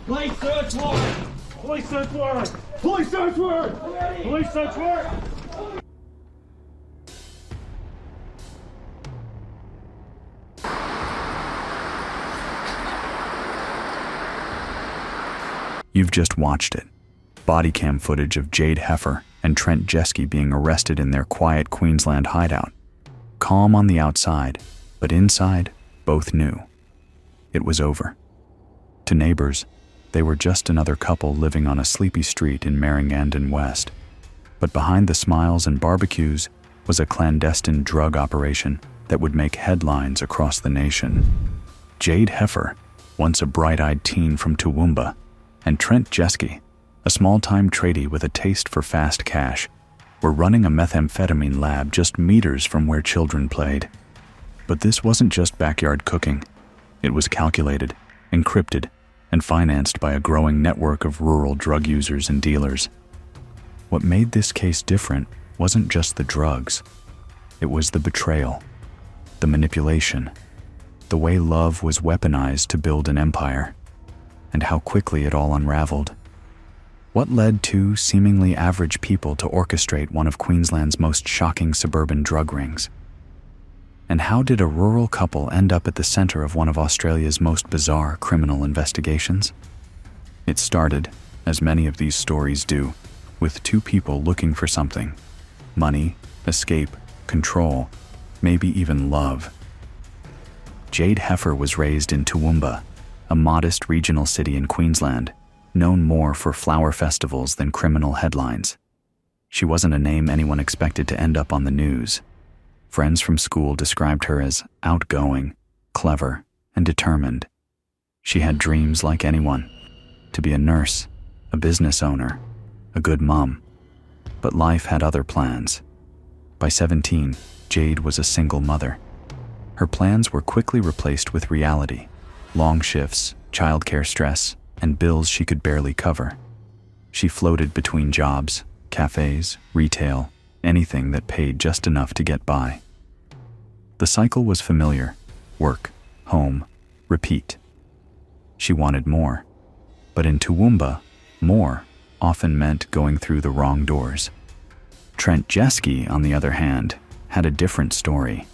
Police search warrant! Police search warrant! Police search warrant! Police search warrant! You've just watched it. Body cam footage of Jade Heffer and Trent Jeske being arrested in their quiet Queensland hideout. Calm on the outside, but inside, both knew. It was over. To neighbors, they were just another couple living on a sleepy street in Merringanden West. But behind the smiles and barbecues was a clandestine drug operation that would make headlines across the nation. Jade Heffer, once a bright-eyed teen from Toowoomba, and Trent Jeske, a small-time tradie with a taste for fast cash, were running a methamphetamine lab just meters from where children played. But this wasn't just backyard cooking. It was calculated, encrypted, and financed by a growing network of rural drug users and dealers. What made this case different wasn't just the drugs. It was the betrayal, the manipulation, the way love was weaponized to build an empire, and how quickly it all unraveled. What led two seemingly average people to orchestrate one of Queensland's most shocking suburban drug rings? And how did a rural couple end up at the center of one of Australia's most bizarre criminal investigations? It started, as many of these stories do, with two people looking for something: money, escape, control, maybe even love. Jade Heffer was raised in Toowoomba, a modest regional city in Queensland, known more for flower festivals than criminal headlines. She wasn't a name anyone expected to end up on the news. Friends from school described her as outgoing, clever, and determined. She had dreams like anyone: to be a nurse, a business owner, a good mom. But life had other plans. By 17, Jade was a single mother. Her plans were quickly replaced with reality: long shifts, childcare stress, and bills she could barely cover. She floated between jobs, cafes, retail, anything that paid just enough to get by. The cycle was familiar: work, home, repeat. She wanted more. But in Toowoomba, more often meant going through the wrong doors. Trent Jeske, on the other hand, had a different story.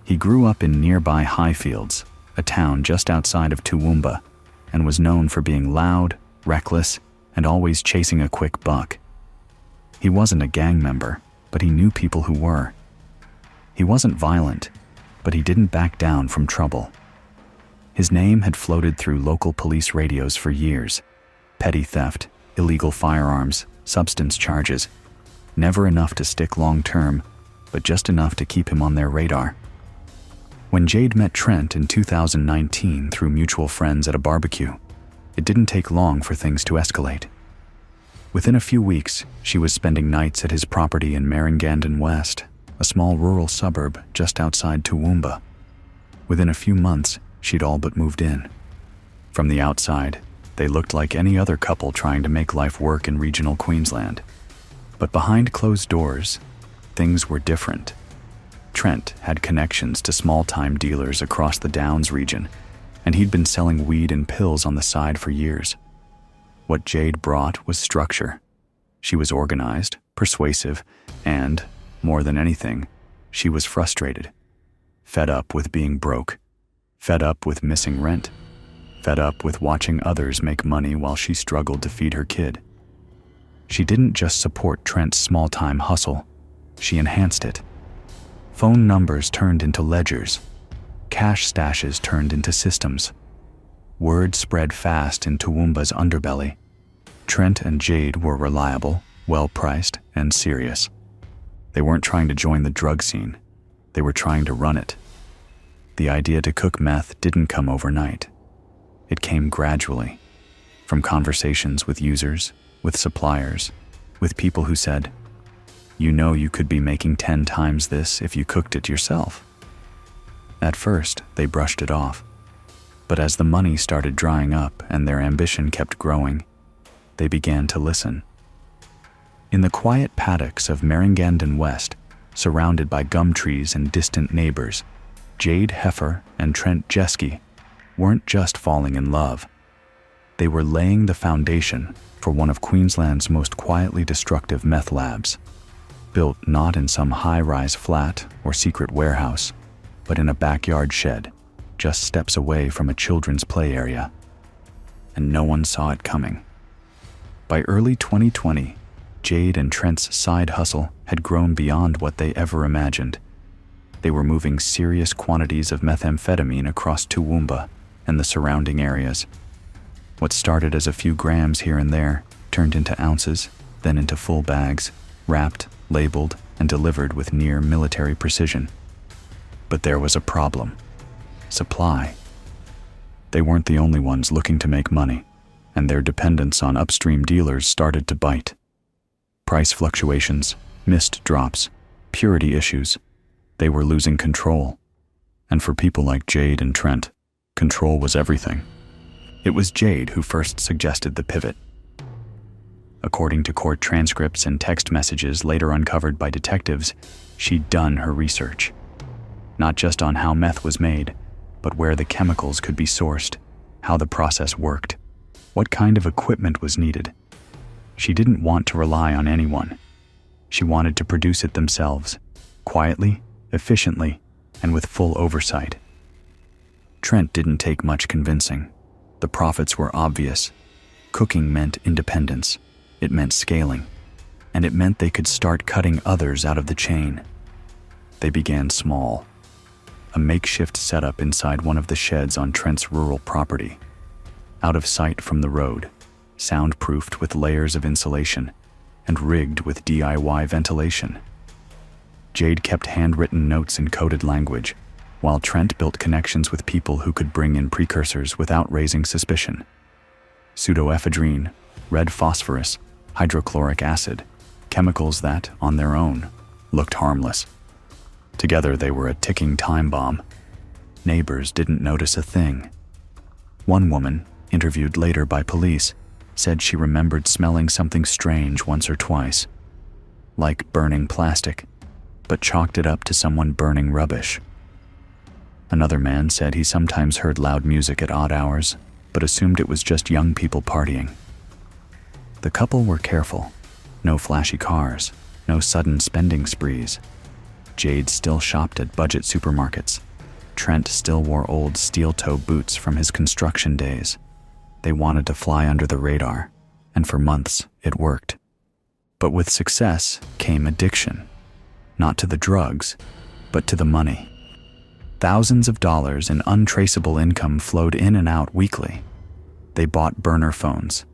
He grew up in nearby Highfields, a town just outside of Toowoomba, and was known for being loud, reckless, and always chasing a quick buck. He wasn't a gang member, but he knew people who were. He wasn't violent, but he didn't back down from trouble. His name had floated through local police radios for years: petty theft, illegal firearms, substance charges. Never enough to stick long-term, but just enough to keep him on their radar. When Jade met Trent in 2019 through mutual friends at a barbecue, it didn't take long for things to escalate. Within a few weeks, she was spending nights at his property in Merringanden West, a small rural suburb just outside Toowoomba. Within a few months, she'd all but moved in. From the outside, they looked like any other couple trying to make life work in regional Queensland. But behind closed doors, things were different. Trent had connections to small-time dealers across the Downs region, and he'd been selling weed and pills on the side for years. What Jade brought was structure. She was organized, persuasive, and, more than anything, she was frustrated. Fed up with being broke. Fed up with missing rent. Fed up with watching others make money while she struggled to feed her kid. She didn't just support Trent's small-time hustle, she enhanced it. Phone numbers turned into ledgers. Cash stashes turned into systems. Word spread fast in Toowoomba's underbelly. Trent and Jade were reliable, well-priced, and serious. They weren't trying to join the drug scene. They were trying to run it. The idea to cook meth didn't come overnight. It came gradually, from conversations with users, with suppliers, with people who said, "You know you could be making 10 times this if you cooked it yourself." At first, they brushed it off. But as the money started drying up and their ambition kept growing, they began to listen. In the quiet paddocks of Merringanden West, surrounded by gum trees and distant neighbors, Jade Heffer and Trent Jeske weren't just falling in love. They were laying the foundation for one of Queensland's most quietly destructive meth labs, built not in some high-rise flat or secret warehouse, but in a backyard shed, just steps away from a children's play area. And no one saw it coming. By early 2020, Jade and Trent's side hustle had grown beyond what they ever imagined. They were moving serious quantities of methamphetamine across Toowoomba and the surrounding areas. What started as a few grams here and there turned into ounces, then into full bags, wrapped, labeled, and delivered with near military precision. But there was a problem: supply. They weren't the only ones looking to make money, and their dependence on upstream dealers started to bite. Price fluctuations, missed drops, purity issues. They were losing control. And for people like Jade and Trent, control was everything. It was Jade who first suggested the pivot. According to court transcripts and text messages later uncovered by detectives, she'd done her research. Not just on how meth was made, but where the chemicals could be sourced, how the process worked, what kind of equipment was needed. She didn't want to rely on anyone. She wanted to produce it themselves, quietly, efficiently, and with full oversight. Trent didn't take much convincing. The profits were obvious. Cooking meant independence. It meant scaling. And it meant they could start cutting others out of the chain. They began small. A makeshift setup inside one of the sheds on Trent's rural property. Out of sight from the road, soundproofed with layers of insulation, and rigged with DIY ventilation. Jade kept handwritten notes in coded language, while Trent built connections with people who could bring in precursors without raising suspicion. Pseudoephedrine, red phosphorus, hydrochloric acid, chemicals that, on their own, looked harmless. Together they were a ticking time bomb. Neighbors didn't notice a thing. One woman, interviewed later by police, said she remembered smelling something strange once or twice, like burning plastic, but chalked it up to someone burning rubbish. Another man said he sometimes heard loud music at odd hours, but assumed it was just young people partying. The couple were careful. No flashy cars, no sudden spending sprees. Jade still shopped at budget supermarkets. Trent still wore old steel-toe boots from his construction days. They wanted to fly under the radar, and for months it worked. But with success came addiction. Not to the drugs, but to the money. Thousands of dollars in untraceable income flowed in and out weekly. They bought burner phones.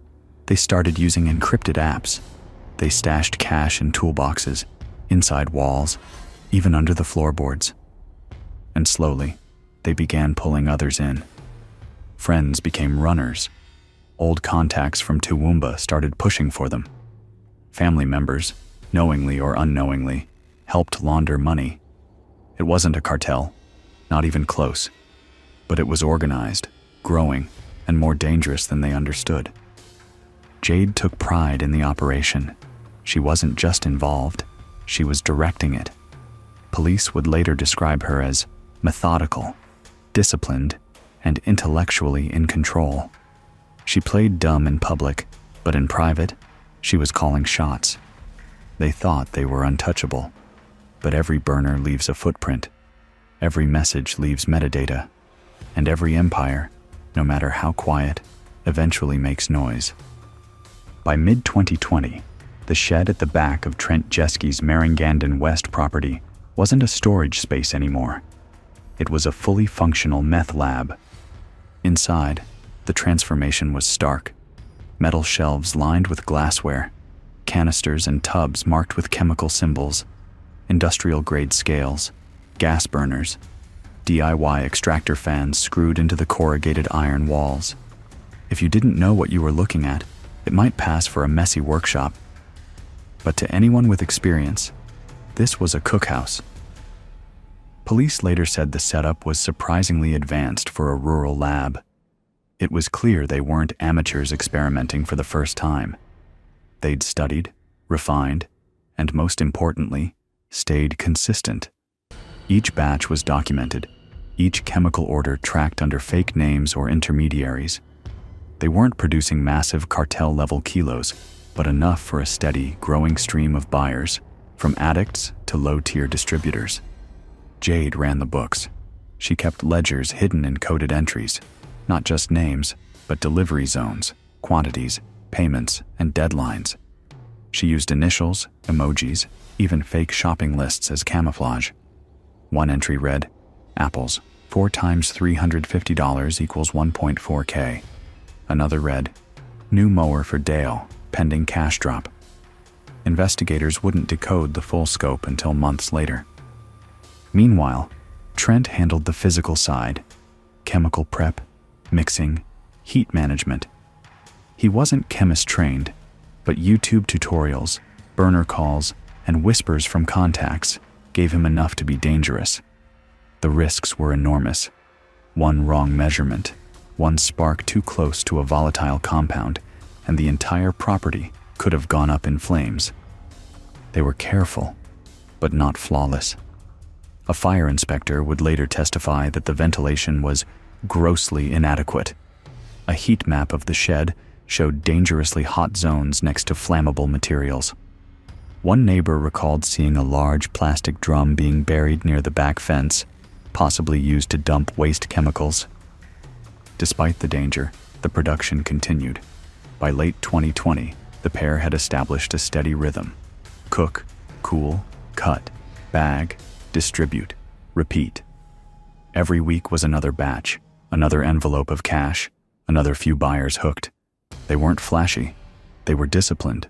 They started using encrypted apps. They stashed cash in toolboxes, inside walls, even under the floorboards. And slowly, they began pulling others in. Friends became runners. Old contacts from Toowoomba started pushing for them. Family members, knowingly or unknowingly, helped launder money. It wasn't a cartel, not even close, but it was organized, growing, and more dangerous than they understood. Jade took pride in the operation. She wasn't just involved, she was directing it. Police would later describe her as methodical, disciplined, and intellectually in control. She played dumb in public, but in private, she was calling shots. They thought they were untouchable, but every burner leaves a footprint. Every message leaves metadata, and every empire, no matter how quiet, eventually makes noise. By mid-2020, the shed at the back of Trent Jeske's Maringandon West property wasn't a storage space anymore. It was a fully functional meth lab. Inside, the transformation was stark. Metal shelves lined with glassware, canisters and tubs marked with chemical symbols, industrial-grade scales, gas burners, DIY extractor fans screwed into the corrugated iron walls. If you didn't know what you were looking at, it might pass for a messy workshop. But to anyone with experience, this was a cookhouse. Police later said the setup was surprisingly advanced for a rural lab. It was clear they weren't amateurs experimenting for the first time. They'd studied, refined, and most importantly, stayed consistent. Each batch was documented, each chemical order tracked under fake names or intermediaries. They weren't producing massive cartel-level kilos, but enough for a steady, growing stream of buyers, from addicts to low-tier distributors. Jade ran the books. She kept ledgers hidden in coded entries, not just names, but delivery zones, quantities, payments, and deadlines. She used initials, emojis, even fake shopping lists as camouflage. One entry read, "Apples, 4 times $350 equals 1.4K. Another read, "New mower for Dale, pending cash drop." Investigators wouldn't decode the full scope until months later. Meanwhile, Trent handled the physical side: chemical prep, mixing, heat management. He wasn't chemist trained, but YouTube tutorials, burner calls, and whispers from contacts gave him enough to be dangerous. The risks were enormous. One wrong measurement, one spark too close to a volatile compound, and the entire property could have gone up in flames. They were careful, but not flawless. A fire inspector would later testify that the ventilation was grossly inadequate. A heat map of the shed showed dangerously hot zones next to flammable materials. One neighbor recalled seeing a large plastic drum being buried near the back fence, possibly used to dump waste chemicals. Despite the danger, the production continued. By late 2020, the pair had established a steady rhythm: cook, cool, cut, bag, distribute, repeat. Every week was another batch, another envelope of cash, another few buyers hooked. They weren't flashy, they were disciplined.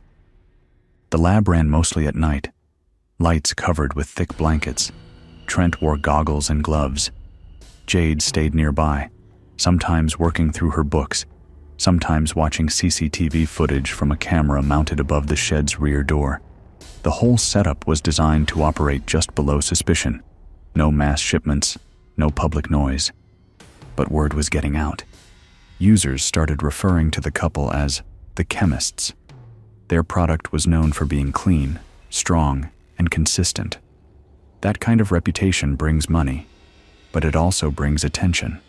The lab ran mostly at night, lights covered with thick blankets. Trent wore goggles and gloves. Jade stayed nearby, sometimes working through her books, sometimes watching CCTV footage from a camera mounted above the shed's rear door. The whole setup was designed to operate just below suspicion. No mass shipments, no public noise. But word was getting out. Users started referring to the couple as the chemists. Their product was known for being clean, strong, and consistent. That kind of reputation brings money, but it also brings attention.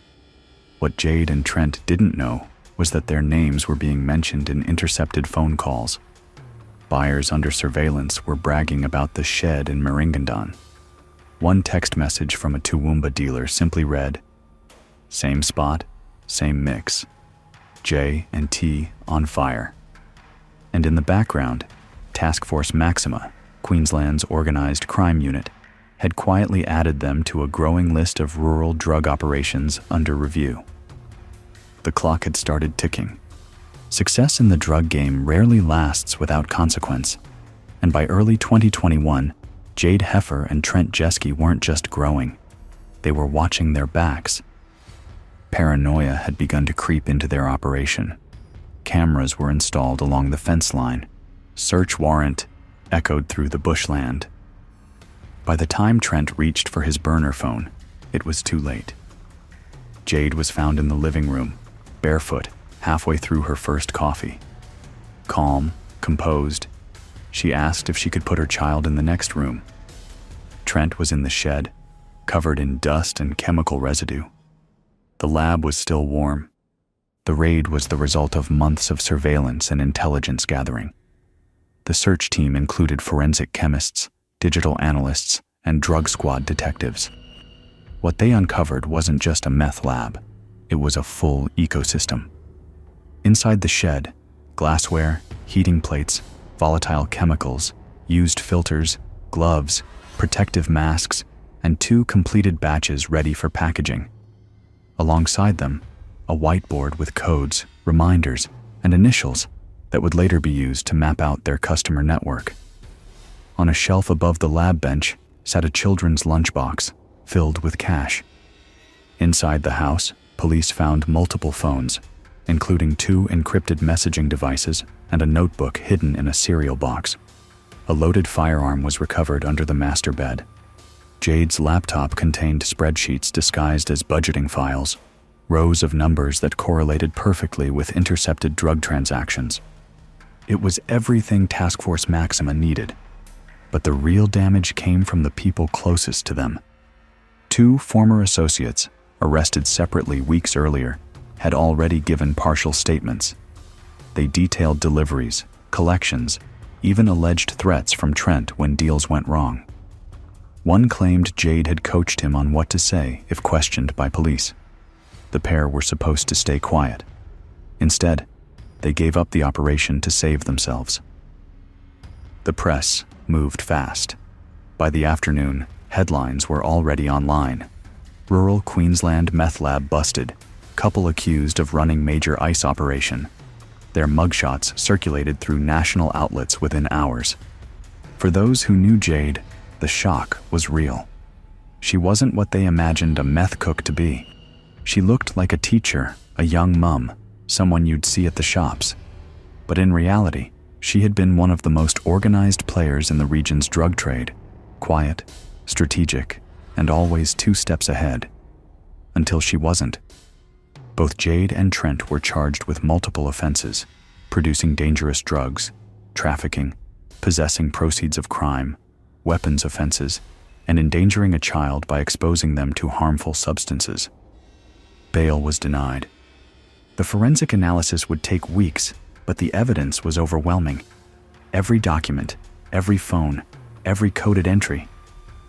What Jade and Trent didn't know was that their names were being mentioned in intercepted phone calls. Buyers under surveillance were bragging about the shed in Maringondon. One text message from a Toowoomba dealer simply read, "Same spot, same mix. J&T on fire." And in the background, Task Force Maxima, Queensland's organized crime unit, had quietly added them to a growing list of rural drug operations under review. The clock had started ticking. Success in the drug game rarely lasts without consequence, and by early 2021, Jade Heffer and Trent Jeske weren't just growing, they were watching their backs. Paranoia had begun to creep into their operation. Cameras were installed along the fence line. Search warrant echoed through the bushland. By the time Trent reached for his burner phone, it was too late. Jade was found in the living room, barefoot, halfway through her first coffee. Calm, composed, she asked if she could put her child in the next room. Trent was in the shed, covered in dust and chemical residue. The lab was still warm. The raid was the result of months of surveillance and intelligence gathering. The search team included forensic chemists, digital analysts, and drug squad detectives. What they uncovered wasn't just a meth lab, it was a full ecosystem. Inside the shed, glassware, heating plates, volatile chemicals, used filters, gloves, protective masks, and 2 completed batches ready for packaging. Alongside them, a whiteboard with codes, reminders, and initials that would later be used to map out their customer network. On a shelf above the lab bench sat a children's lunchbox filled with cash. Inside the house, police found multiple phones, including 2 encrypted messaging devices and a notebook hidden in a cereal box. A loaded firearm was recovered under the master bed. Jade's laptop contained spreadsheets disguised as budgeting files, rows of numbers that correlated perfectly with intercepted drug transactions. It was everything Task Force Maxima needed, but the real damage came from the people closest to them. 2 former associates, arrested separately weeks earlier, had already given partial statements. They detailed deliveries, collections, even alleged threats from Trent when deals went wrong. One claimed Jade had coached him on what to say if questioned by police. The pair were supposed to stay quiet. Instead, they gave up the operation to save themselves. The press moved fast. By the afternoon, headlines were already online. Rural Queensland meth lab busted. Couple accused of running major ice operation. Their mugshots circulated through national outlets within hours. For those who knew Jade, the shock was real. She wasn't what they imagined a meth cook to be. She looked like a teacher, a young mum, someone you'd see at the shops. But in reality, she had been one of the most organized players in the region's drug trade, quiet, strategic, and always 2 steps ahead. Until she wasn't. Both Jade and Trent were charged with multiple offenses: producing dangerous drugs, trafficking, possessing proceeds of crime, weapons offenses, and endangering a child by exposing them to harmful substances. Bail was denied. The forensic analysis would take weeks, but the evidence was overwhelming. Every document, every phone, every coded entry.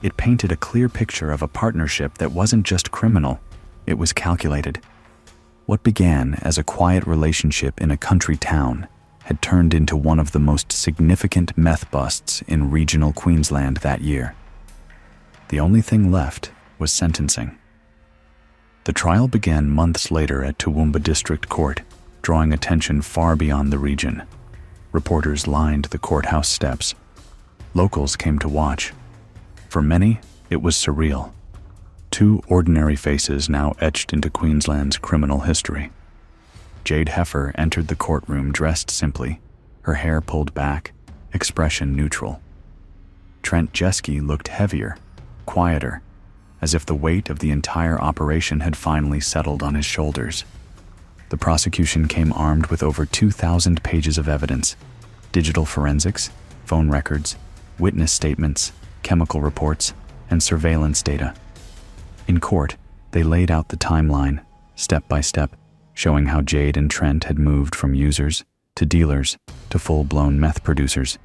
It painted a clear picture of a partnership that wasn't just criminal, it was calculated. What began as a quiet relationship in a country town had turned into one of the most significant meth busts in regional Queensland that year. The only thing left was sentencing. The trial began months later at Toowoomba District Court, drawing attention far beyond the region. Reporters lined the courthouse steps. Locals came to watch. For many, it was surreal. 2 ordinary faces now etched into Queensland's criminal history. Jade Heffer entered the courtroom dressed simply, her hair pulled back, expression neutral. Trent Jeske looked heavier, quieter, as if the weight of the entire operation had finally settled on his shoulders. The prosecution came armed with over 2,000 pages of evidence: digital forensics, phone records, witness statements, chemical reports, and surveillance data. In court, they laid out the timeline, step by step, showing how Jade and Trent had moved from users to dealers to full-blown meth producers.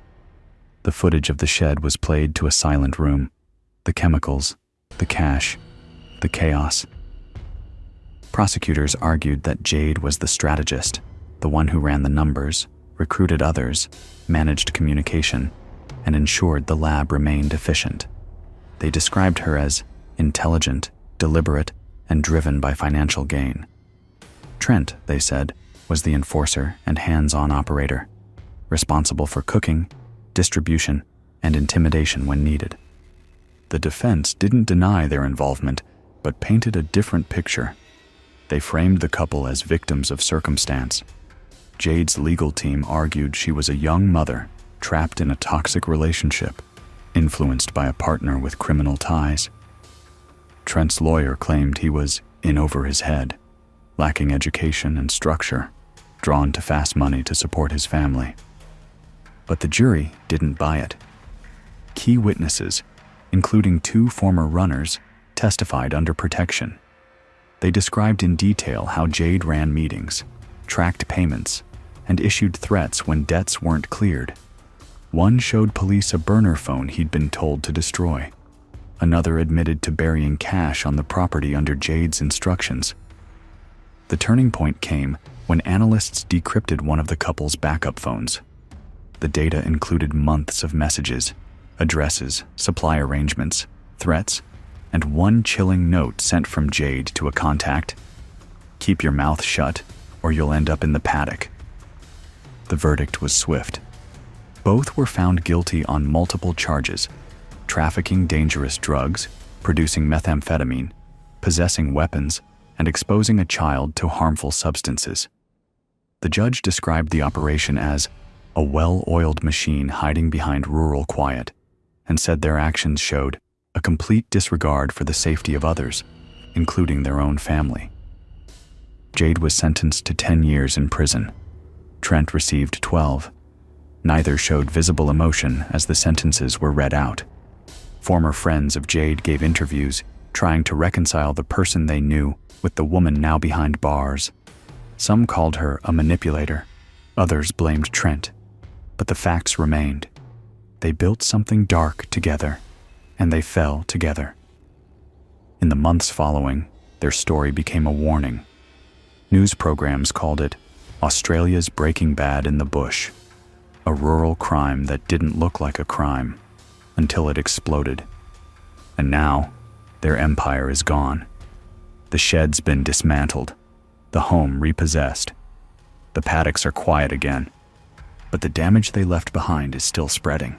The footage of the shed was played to a silent room. The chemicals, the cash, the chaos. Prosecutors argued that Jade was the strategist, the one who ran the numbers, recruited others, managed communication, and ensured the lab remained efficient. They described her as intelligent, deliberate, and driven by financial gain. Trent, they said, was the enforcer and hands-on operator, responsible for cooking, distribution, and intimidation when needed. The defense didn't deny their involvement, but painted a different picture. They framed the couple as victims of circumstance. Jade's legal team argued she was a young mother trapped in a toxic relationship, influenced by a partner with criminal ties. Trent's lawyer claimed he was in over his head, lacking education and structure, drawn to fast money to support his family. But the jury didn't buy it. Key witnesses, including 2 former runners, testified under protection. They described in detail how Jade ran meetings, tracked payments, and issued threats when debts weren't cleared. One showed police a burner phone he'd been told to destroy. Another admitted to burying cash on the property under Jade's instructions. The turning point came when analysts decrypted one of the couple's backup phones. The data included months of messages, addresses, supply arrangements, threats, and one chilling note sent from Jade to a contact: "Keep your mouth shut, or you'll end up in the paddock." The verdict was swift. Both were found guilty on multiple charges: trafficking dangerous drugs, producing methamphetamine, possessing weapons, and exposing a child to harmful substances. The judge described the operation as a well-oiled machine hiding behind rural quiet, and said their actions showed a complete disregard for the safety of others, including their own family. Jade was sentenced to 10 years in prison. Trent received 12. Neither showed visible emotion as the sentences were read out. Former friends of Jade gave interviews, trying to reconcile the person they knew with the woman now behind bars, Some called her a manipulator, others blamed Trent, but the facts remained. They built something dark together, and they fell together. In the months following, their story became a warning. News programs called it Australia's Breaking Bad in the Bush, a rural crime that didn't look like a crime until it exploded. And now, their empire is gone. The shed's been dismantled, the home repossessed. The paddocks are quiet again, but the damage they left behind is still spreading.